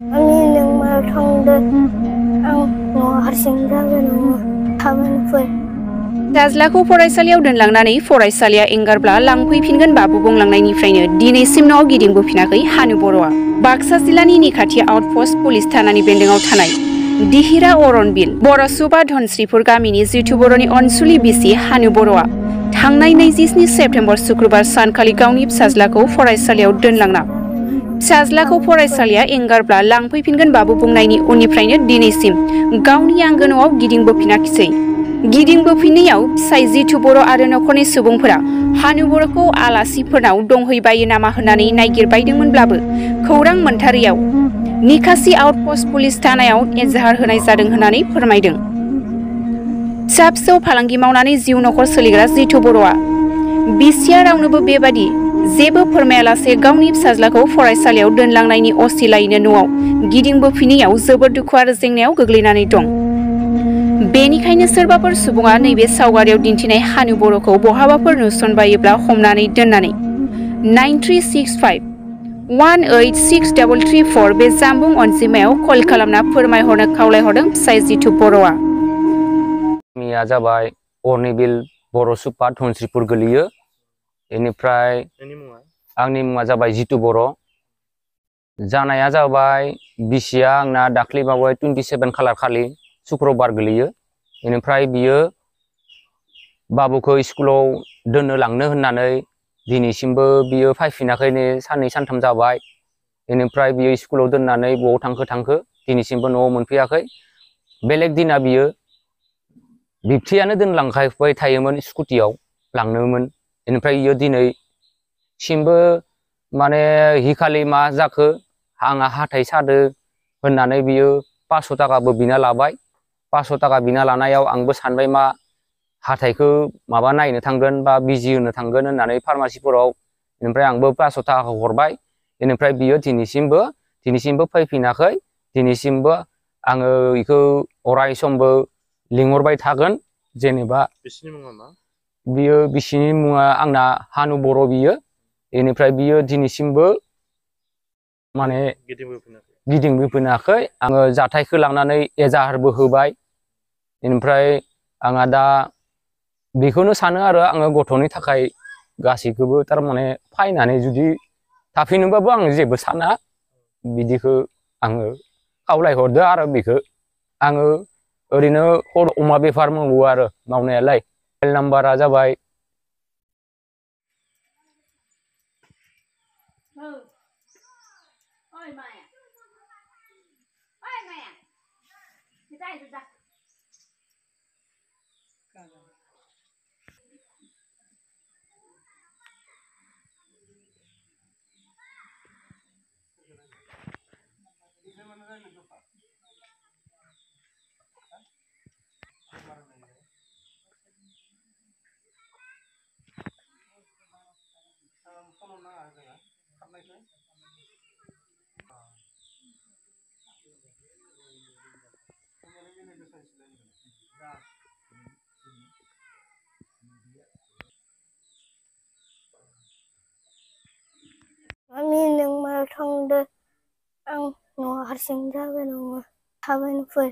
आंनि नोंमायाव थांदो आं न'आव हारसिं जागोन थाबोनफोर फिसाज्लाखौ फरायसालियाव दोनलांनानै फरायसालिया एंगारब्ला लांफैफिनगोन बाबु बुंलांनायनिफ्रायनो दिनैसिम न'आव गिदिंबोफिनाखै हानु बर'आ। बाक्सा जिल्लानि निखाथि आउटपस्ट पुलिस थानानि बेन्दोंआव थानाय दिहिरा अरनबिल बर' सुबा धनस्रिपुर गामिनि जितु बर'नि अनसुलि बिसि हानु बर'आ थांनाय 27 सेप्तेम्बर सुक्रुबार सानखालि गावनि फिसाज्लाखौ फरायसालियाव दोनलांना फिसाज्लाखौ फरायसालिया एंगारब्ला लांफैफिनगोन बाबु बुंनायनि उननिफ्रायनो दिनैसिम गावनि आंगो न'आव गिदिंबोफिनाखिसै। गिदिंबोफिननायाव फिसाइ जितु बर' आरो नखरनि सुबुंफोरा हानु बर'खौ आलासिफोरनाव दंहैबायो नामा होननानै नायगिरबायदोंमोनब्लाबो खौरां मोनथारैयाव निखासि आउटपस्ट पुलिस थानायाव एजाहार होनाय जादों होननानै फोरमायदों। फिसा फिसौ फालांगि मावनानै जिउ नखर सोलिग्रा जितु बर'आ बिसिया रावनोबो बेबादि जेबो फोरमायालासे गावनि फिसाज्लाखौ फरायसालियाव दोनलांनायनि असिलायैनो न'आव गिदिंबोफिननायाव जोबोद दुखु आरो जेंनायाव गोग्लैनानै दं। बेनिखायनो सोरबाफोर सुबुङा नैबे सावगारियाव दिन्थिनाय हानु बर'खौ बहाबाफोर नुसनबायोब्ला हमनानै दोननानै 9365186334 बे जामबुं अनजिमायाव कल खालामना फोरमायहरनो खावलायहरदों फिसाइ जितु बर'आ। गामिया जाबाय अरनिबिल बर' सुपा धनस्रिपुर गोलैयो। बेनिफ्राय आंनि मुङा जाबाय जितु बर'। जानाया जाबाय बिसिया आंना दाख्लै बावै 27 खालार खालि शुक्रबार गोलैयो। बेनिफ्राय बियो बाबुखौ स्कुलाव दोननो लांनो होननानै दिनैसिमबो बियो फैफिनाखै, साननै सानथाम जाबाय। बेनिफ्राय बियो स्कुलाव दोननानै बबाव थांखो दिनैसिमबो न'आव मोनफैयाखै। बेलेग दिना बियो बिबथियानो दोनलांखाबाय थायोमोन, स्कुटियाव लांनोमोन। बेनिफ्राय बियो दिनैसिमबो माने हिखालि मा जाखो आंहा हाथाइ सादो होननानै बियो 500 थाखाबो बिना लाबाय। 500 थाखा बिना लानायाव आंबो सानबाय मा हाथाइखौ माबा नायनो थांगोन बा बिजि होनो थांगोन होननानै फार्मासिफोराव। बेनिफ्राय आंबो 500 थाखाखौ हरबाय। बेनिफ्राय बियो दिनैसिमबो फैफिनाखै। दिनैसिमबो आङो बेखौ अराय समबो लिंहरबाय थागोन। जेनेबा बियो बिसिनि मुङा आंना हानु बर' बियो। बेनिफ्राय बियो दिनैसिमबो माने गिदिंबोफिनाखै। आङो जाथायखौ लानानै एजाहारबो होबाय। बेनिफ्राय आंहा दा बेखौनो सानो आरो आङो गथ'नि थाखाय गासैखौबो थारमाने फायनानै जुदि थाफिनोबाबो आं जेबो साना। बिदिखौ आङो खावलायहरदो आरो बेखौ आङो ओरैनो अमा बेफार मावो आरो मावनायालाय। मबाइल नाम्बारा जाबाय आंनि नोंमायाव थांदो आं न'आव हारसिं जागोन थाबोनफोर